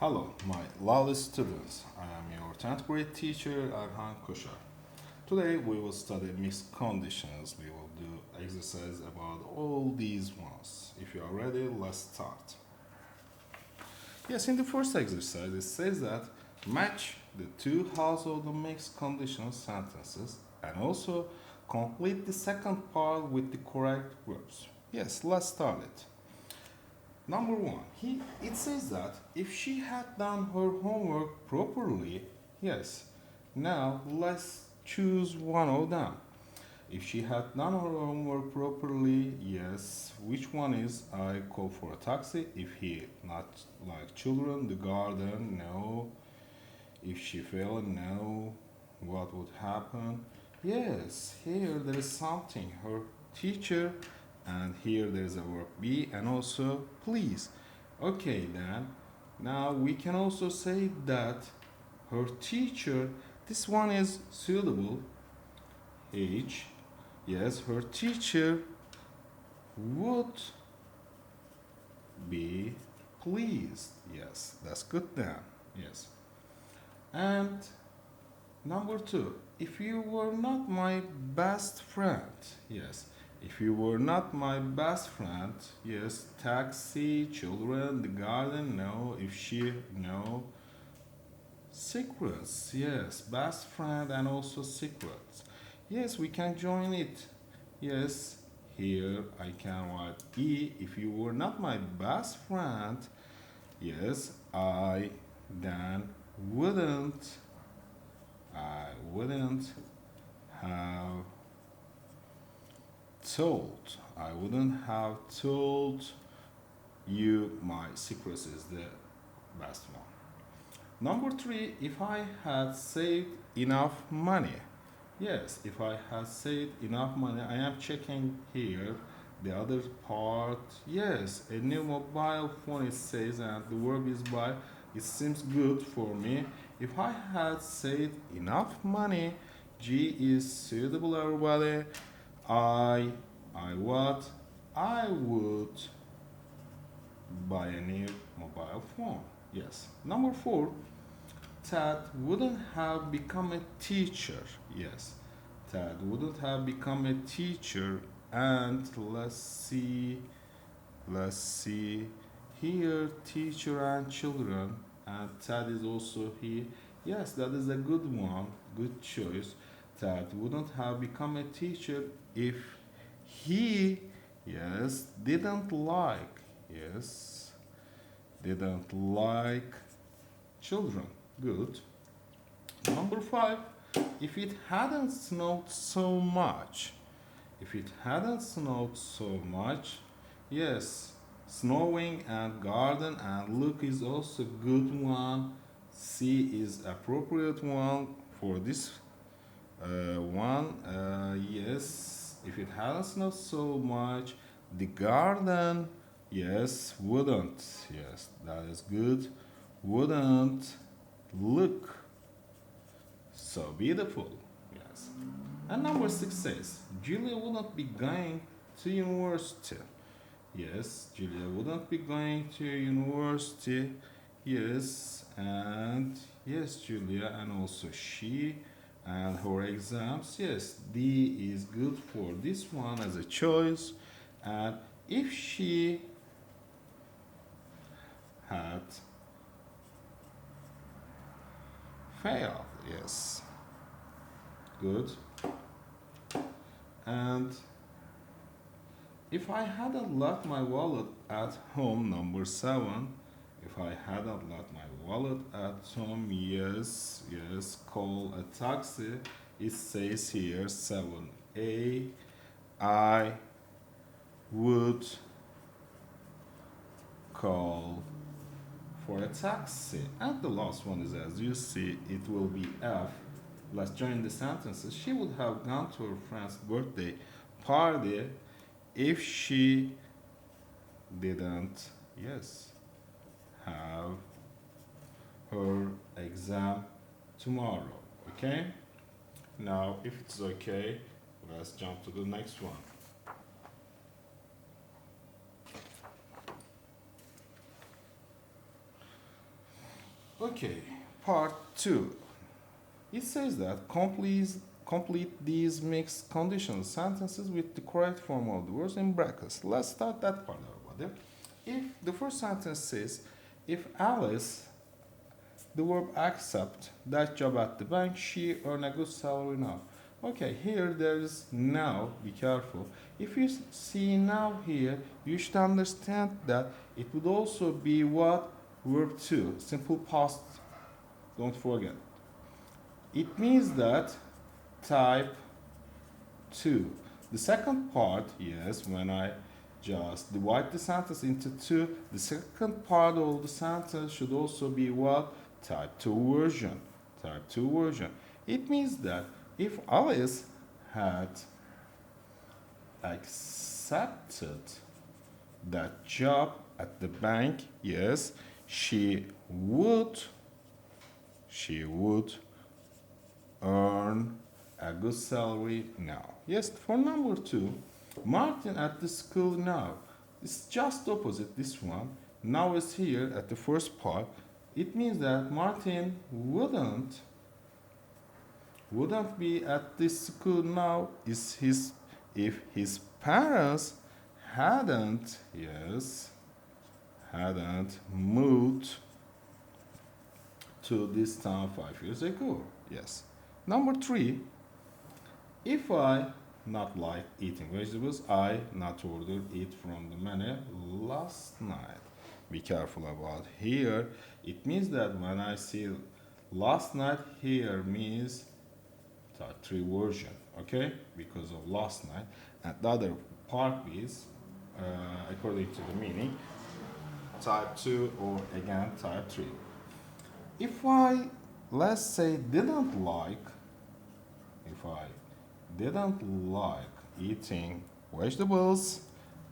Hello, my lovely students. I am your 10th grade teacher, Erhan Koşar. Today we will study mixed conditions. We will do exercise about all these ones. If you are ready, let's start. Yes, in the first exercise, it says that match the two halves of the mixed conditional sentences and also complete the second part with the correct verbs. Yes, let's start it. Number one, it says that if she had done her homework properly, yes. Now let's choose one of them. If she had done her homework properly, yes. Which one is I call for a taxi? If he not like children, the garden, no. If she failed, no. What would happen? Yes, here there is something. Her teacher, and here there is a verb be, and also please. Okay, then. Now we can also say that her teacher, this one is suitable. H. Yes, her teacher would be pleased. Yes, that's good then. Yes. And number two, if you were not my best friend, yes. If you were not my best friend, yes. Taxi, children, the garden, no. If she, no. Secrets, yes. Best friend and also secrets. Yes, we can join it. Yes, here I can write E. If you were not my best friend, yes, I then wouldn't have told. I wouldn't have told you my secrets is the best one. Number three, if I had saved enough money. Yes, if I had saved enough money, I am checking here the other part. Yes, a new mobile phone it says, and the verb is buy. It seems good for me. If I had saved enough money, G is suitable, everybody. I what? I would buy a new mobile phone. Yes. Number four, Ted wouldn't have become a teacher. Yes. Ted wouldn't have become a teacher. And let's see here, teacher and children. And Ted is also here. Yes, that is a good one. Good choice. Ted wouldn't have become a teacher if he, yes, didn't like children. Good. Number five, if it hadn't snowed so much. If it hadn't snowed so much, yes, snowing and garden and look is also good one. C is appropriate one for this one. Yes, if it hadn't snowed so much, the garden, yes, wouldn't. Yes, that is good. Wouldn't look so beautiful. Yes. And number six says, Julia wouldn't be going to university. Yes, Julia wouldn't be going to university. Yes, and yes, Julia, and also she, and her exams. Yes, D is good for this one as a choice. And if she had failed, yes, good. And if I hadn't left my wallet at home, number seven, if I hadn't left my wallet at home, yes, call a taxi. It says here 7A, I would call for a taxi. And the last one is, as you see, it will be F. Let's join the sentences. She would have gone to her friend's birthday party if she didn't, yes, have her exam tomorrow. Okay? Now, if it's okay, let's jump to the next one. Okay, part 2. It says that complete these mixed conditional sentences with the correct form of the words in brackets. Let's start that part, everybody. If the first sentence says, if Alice, the verb accept that job at the bank, she earn a good salary now. Okay, here there is now, be careful. If you see now here, you should understand that it would also be what? Verb 2, simple past, don't forget. It means that type 2. The second part, yes, when I just divide the sentence into 2, the second part of the sentence should also be what? Type 2 version. Type 2 version. It means that if Alice had accepted that job at the bank, yes, she would earn a good salary now. Yes, for number 2, Martin at the school now. It's just opposite this one. Now is here at the first part. It means that Martin wouldn't be at this school now if his parents hadn't moved to this town 5 years ago. Yes. Number 3, if I not like eating vegetables, I not order it from the menu last night. Be careful about here. It means that when I see last night, here means type 3 version, okay? Because of last night. And the other part is, according to the meaning, type 2 or again type 3. If I, let's say, didn't like eating vegetables,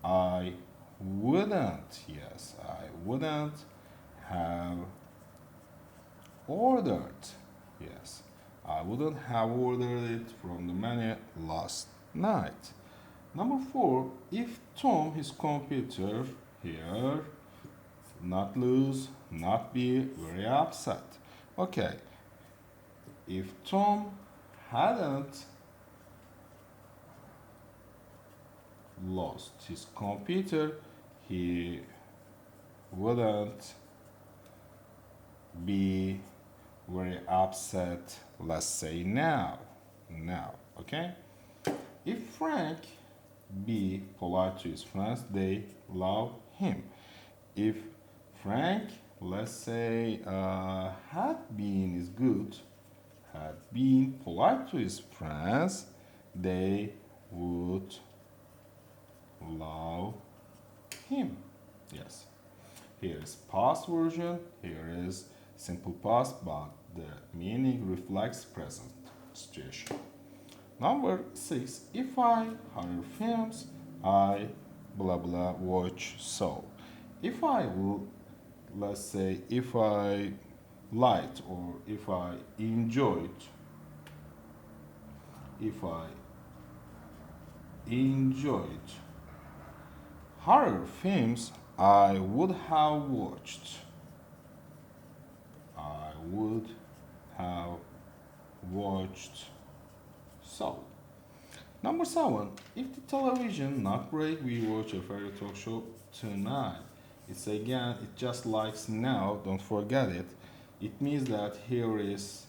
I wouldn't have ordered, I wouldn't have ordered it from the menu last night. Number 4, if Tom, his computer here, not lose, not be very upset. Okay, if Tom hadn't lost his computer, he wouldn't be very upset, let's say now, okay? If Frank be polite to his friends, they love him. If Frank, let's say, had been polite to his friends, they would love him. Yes. Here is past version, here is simple past, but the meaning reflects present situation. Number 6, if I horror films, I blah blah watch so. If I will, let's say, if I liked or if I enjoyed horror films, I would have watched so. Number 7, if the television not break, we watch a favorite talk show tonight. It's again, it just likes now, don't forget it. It means that here is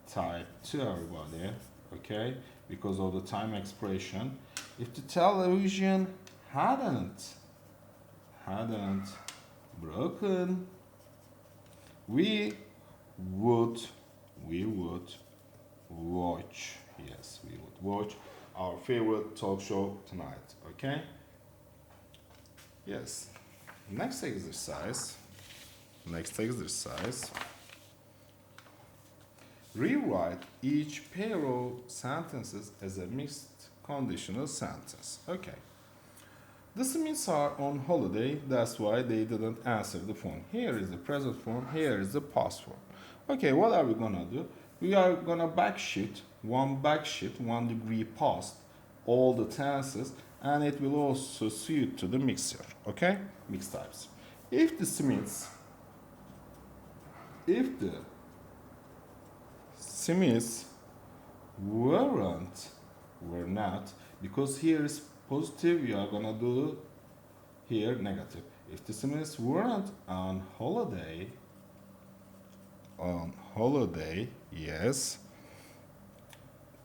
type 2, everybody, okay? Because of the time expression. If the television hadn't broken, we would watch our favorite talk show tonight, okay? Yes. Next exercise. Rewrite each pair of sentences as a mixed conditional sentence. Okay. The Smiths are on holiday, that's why they didn't answer the phone. Here is the present form, here is the past form. Okay, what are we gonna do? We are gonna backsheet 1 degree past all the tenses, and it will also suit to the mixture, okay? Mixed types. If the Smiths if the Smiths were not, because here is positive, you are gonna do here negative. If the Smiths weren't on holiday, yes,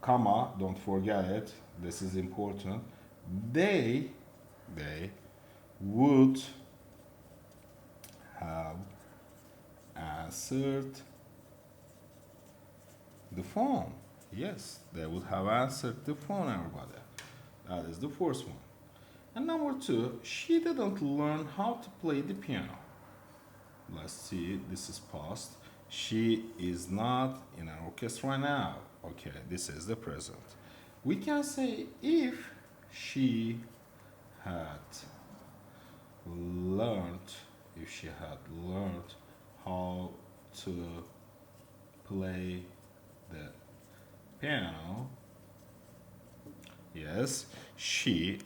comma, don't forget it, this is important, they would have answered the phone. Yes, they would have answered the phone, everybody. That is the first one. And number two, she didn't learn how to play the piano. Let's see, this is past. She is not in an orchestra now. Okay, this is the present. We can say if she had learned, how to play the piano, yes, she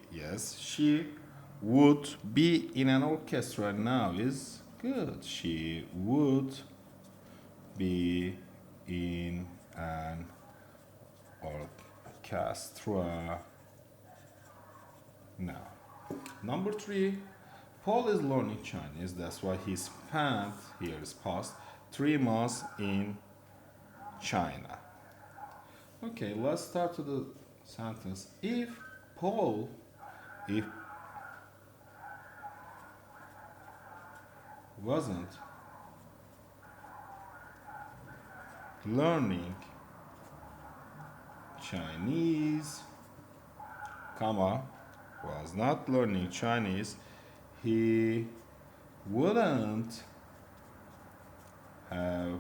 would be in an orchestra now is good. She would be in an orchestra now. Number three, Paul is learning Chinese. That's why he spent, here is past, 3 months in China. Okay, let's start with the sentence. If wasn't learning Chinese, comma, was not learning Chinese, he wouldn't have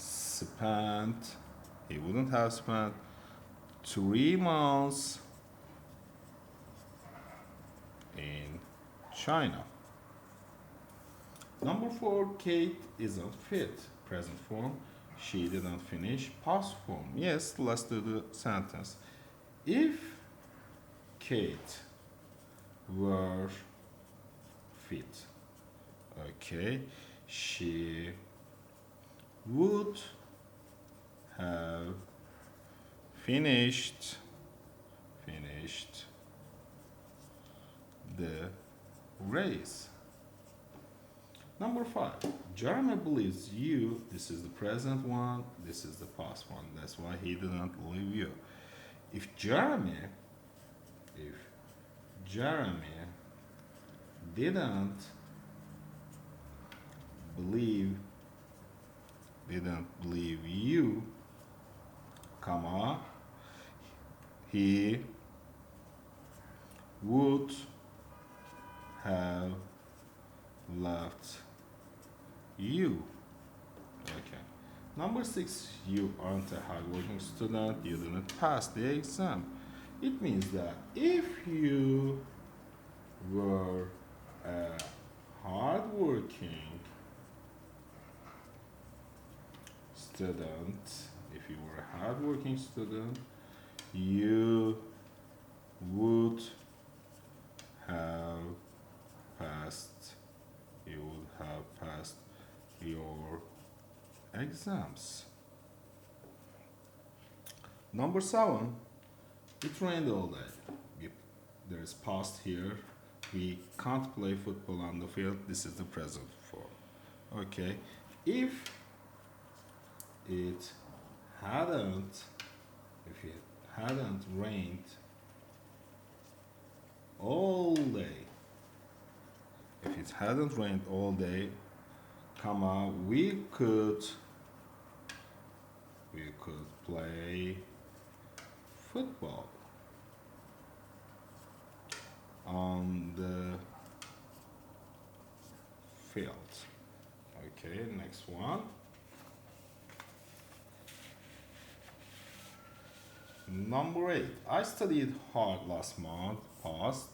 spent 3 months in China. Number 4, Kate isn't fit. Present form, she didn't finish. Past form, yes, let's do the sentence. If Kate were fit, okay, she would have finished the race. Number 5, Jeremy believes you. This is the present one, this is the past one. That's why he didn't believe you. If Jeremy didn't believe you, comma, he would have left you. Okay. Number 6, you aren't a hardworking student, you didn't pass the exam. It means that if you were a hardworking student, you would have passed your exams. Number 7, it rained all day. There is past here. We can't play football on the field. This is the present form. Okay. If it hadn't rained all day, comma, we could play football on the field. Okay, next one. Number 8, I studied hard last month. Past.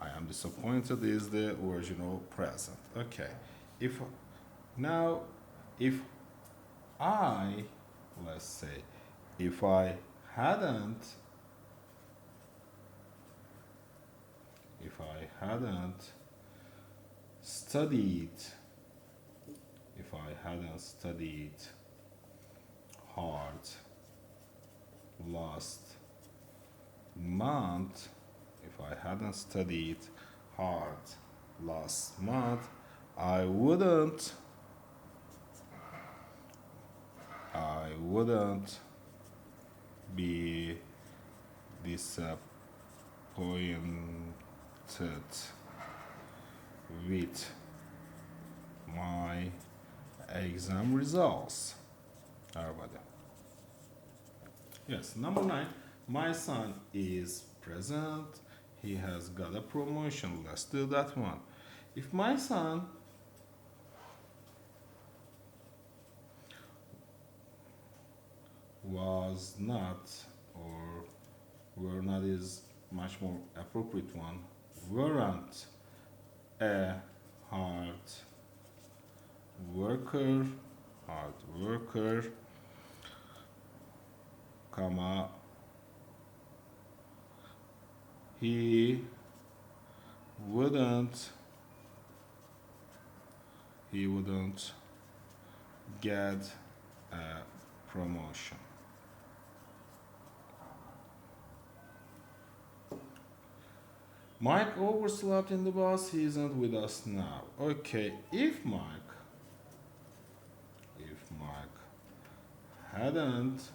I am disappointed is the original present. Okay. If I hadn't studied hadn't studied hard last month, if I hadn't studied hard last month, I wouldn't be disappointed with my exam results. Everybody. Yes, number 9. My son is present. He has got a promotion. Let's do that one. If my son was not, or were not is much more appropriate one, weren't a hard worker, comma, he wouldn't get a promotion. Mike overslept in the bus. He isn't with us now. Okay, if Mike hadn't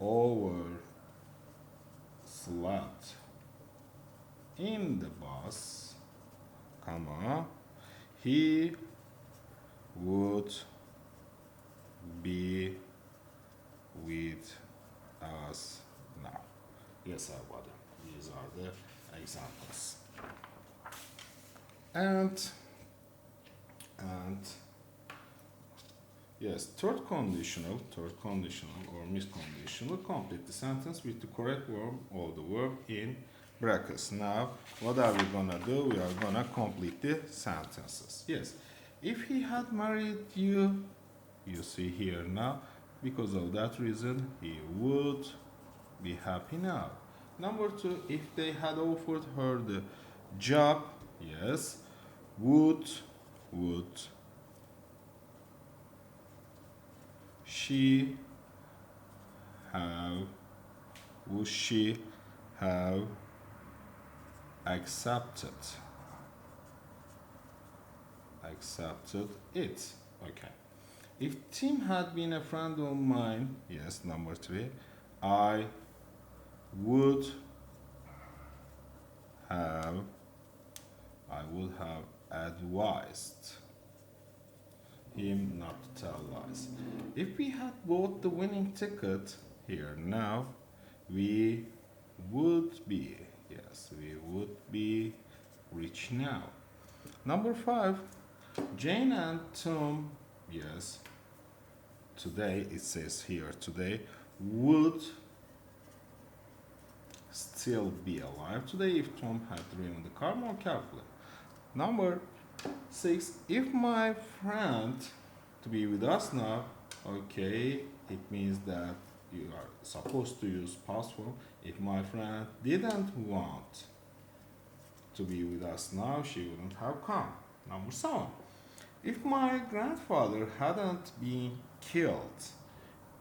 overslept in the bus, comma, he would be with us now. Yes, everybody. These are the examples. And yes, third conditional or misconditional, complete the sentence with the correct verb or the verb in brackets. Now, what are we gonna do? We are gonna complete the sentences. Yes, if he had married you, you see here now, because of that reason, he would be happy now. Number 2, if they had offered her the job, yes, would she have accepted it? Okay. If Tim had been a friend of mine, yes, number 3, I would have advised him not to tell lies. If we had bought the winning ticket here now, we would be rich now. Number 5, Jane and Tom, yes, today, it says here today, would still be alive today if Tom had driven the car more carefully. Number 6, if my friend to be with us now, okay, it means that you are supposed to use past form. If my friend didn't want to be with us now, she wouldn't have come. Number 7, if my grandfather hadn't been killed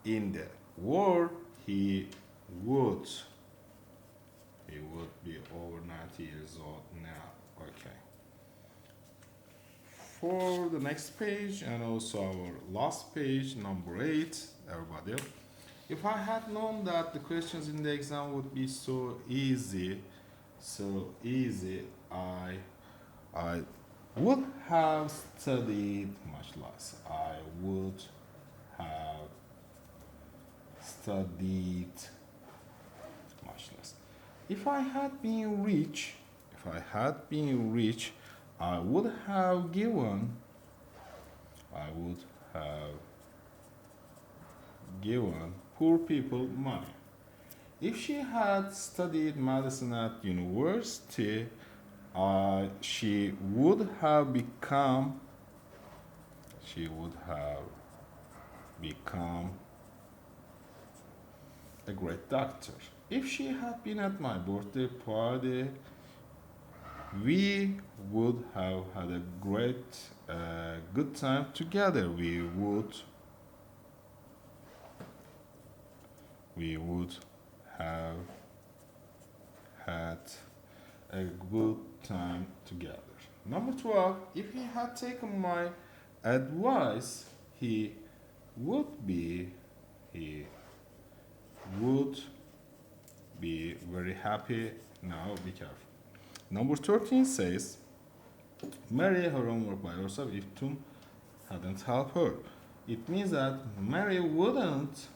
in the war, he would be over 90 years old now. Okay. For the next page and also our last page, number 8, everybody. If I had known that the questions in the exam would be so easy, I would have studied much less. I would have studied much less. If I had been rich, I would have given poor people money. If she had studied medicine at university, she would have become a great doctor. If she had been at my birthday party, We would have had a good time together. We would have had a good time together. Number 12, if he had taken my advice, he would be very happy. Now be careful. Number 13 says, Mary her homework by herself if Tom hadn't helped her. It means that Mary wouldn't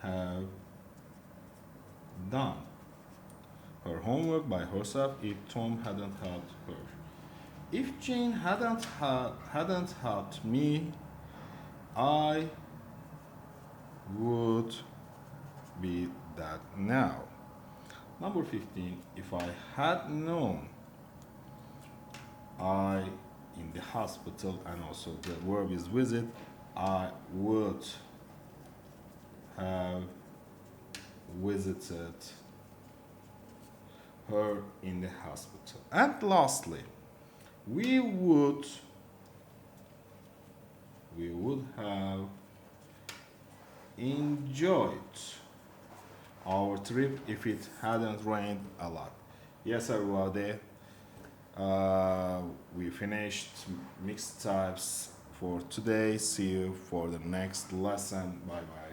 have done her homework by herself if Tom hadn't helped her. If Jane hadn't helped me, I would be dead now. Number 15, if I had known I in the hospital, and also the verb is visit, I would have visited her in the hospital. And lastly, we would have enjoyed our trip if it hadn't rained a lot. Yes, everybody. We finished mixed types for today. See you for the next lesson. Bye bye.